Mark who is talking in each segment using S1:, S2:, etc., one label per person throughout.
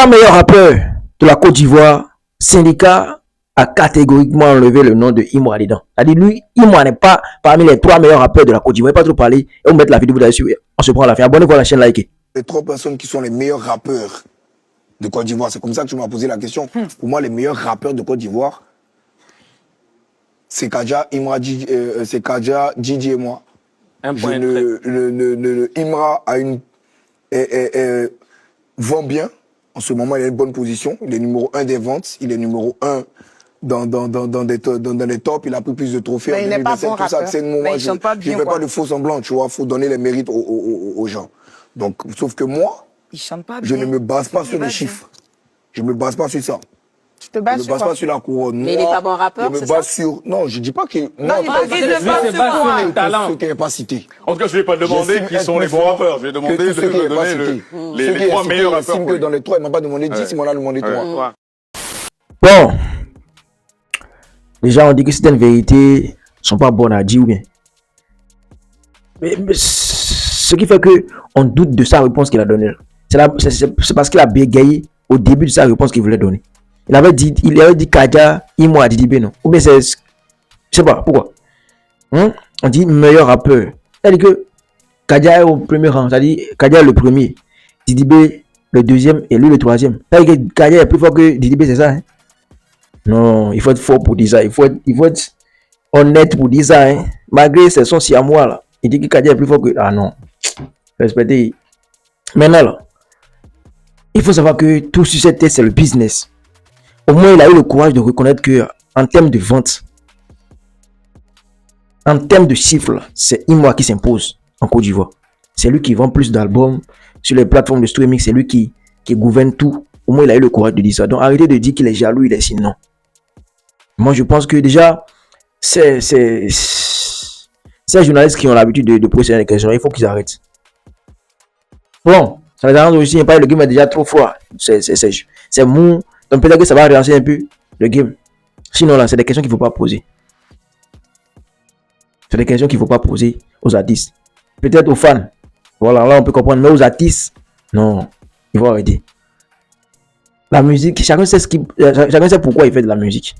S1: 3 meilleurs rappeurs de la Côte d'Ivoire, Syndicat a catégoriquement enlevé le nom de Imra dedans. C'est-à-dire, lui, Imra n'est pas parmi les 3 meilleurs rappeurs de la Côte d'Ivoire. Il ne va pas trop parler. Et on met la vidéo, vous allez suivre. On se prend à la fin. Abonnez-vous à la chaîne, likez.
S2: Les 3 personnes qui sont les meilleurs rappeurs de Côte d'Ivoire, c'est comme ça que tu m'as posé la question. Pour moi, les meilleurs rappeurs de Côte d'Ivoire, c'est Kadja, c'est Kadja, Djidji et moi. Imra a vend bien. En ce moment, il a une bonne position. Il est numéro 1 des ventes. Il est numéro 1 dans les tops. Il a pris plus de trophées.
S3: Mais il n'est pas bon rappeur.
S2: Je ne fais pas de faux semblants, tu vois. Il faut donner les mérites aux gens. Donc, sauf que moi, je ne me base pas sur les chiffres. Je ne me base pas sur ça.
S3: Tu te bases
S2: je ne me base pas sur la couronne.
S4: Mais il n'est pas bon rappeur,
S2: je me base sur... Non, je ne dis pas que...
S3: Non, il se base sur
S5: les talents.
S2: Ce qui n'est pas cité.
S5: En tout cas, je ne vais pas demander qui sont les bons rappeurs. Je vais demander de donner les 3 meilleurs rappeurs.
S2: Dans les 3, il ne m'a pas demandé 10, il m'en a demandé 3.
S1: Bon. Les gens ont dit que certaines vérités ne sont pas bonnes à dire ou bien. Mais ce qui fait qu'on doute de sa réponse qu'il a donnée. C'est parce qu'il a bégayé au début de sa réponse qu'il voulait donner. Il avait dit Kadja, Imra, Didibé, non. Ou bien je sais pas, pourquoi. On dit meilleur rappeur. C'est-à-dire que Kadja est au premier rang. C'est-à-dire Kadja est le premier. Didibé le deuxième et lui le troisième. C'est-à-dire que Kadja est plus fort que Didibé, c'est ça, hein? Non, il faut être fort pour dire ça. Il faut être honnête pour dire ça, hein? Malgré ses sons si à moi, là. Il dit que Kadja est plus fort que... Ah non. Respectez. Maintenant, là. Il faut savoir que tout sur cette tête, c'est le business. Au moins, il a eu le courage de reconnaître que en termes de vente, en termes de chiffres, c'est Imra qui s'impose en Côte d'Ivoire. C'est lui qui vend plus d'albums sur les plateformes de streaming. C'est lui qui gouverne tout. Au moins, il a eu le courage de dire ça. Donc, arrêtez de dire qu'il est jaloux, il est sinon. Moi, je pense que déjà, ces journalistes qui ont l'habitude de poser des questions, il faut qu'ils arrêtent. Bon, ça les arrange aussi. Le game est déjà trop froid. C'est mou. Donc peut-être que ça va relancer un peu le game. Sinon là, c'est des questions qu'il ne faut pas poser. C'est des questions qu'il ne faut pas poser aux artistes. Peut-être aux fans. Voilà, là on peut comprendre. Mais aux artistes, non. Il faut arrêter. La musique, chacun sait pourquoi il fait de la musique.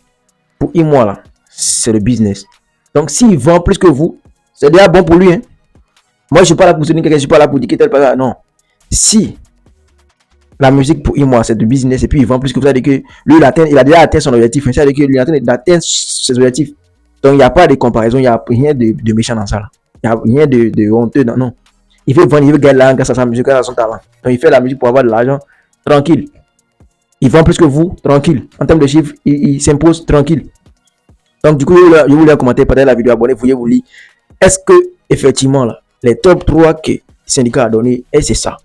S1: Pour Imra là, c'est le business. Donc s'il vend plus que vous, c'est déjà bon pour lui. Hein? Moi je ne suis pas là pour soutenir quelqu'un, je ne suis pas là pour dire que tel pas. Non. Si la musique pour Imra c'est du business et puis il vend plus que vous, c'est-à-dire que lui il a déjà atteint son objectif, c'est-à-dire qu'il est en train d'atteindre ses objectifs. Donc il n'y a pas de comparaison, il n'y a rien de méchant dans ça là. Il n'y a rien de honteux, non. Il veut vendre, il veut gagner l'argent grâce à sa musique, grâce à son talent. Donc il fait la musique pour avoir de l'argent, tranquille. Il vend plus que vous, tranquille. En termes de chiffres, il s'impose tranquille. Donc du coup, je voulais commenter, partager la vidéo, abonnez-vous, lire. Est-ce que effectivement là, les top 3 que le syndicat a donné, est-ce que c'est ça?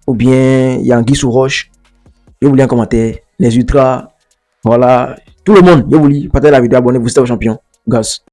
S1: Ou bien Yankee sous roche, je vous lis en commentaire, les ultras, voilà, tout le monde, je vous lis, partagez la vidéo, abonnez-vous, c'était au champion, gosse.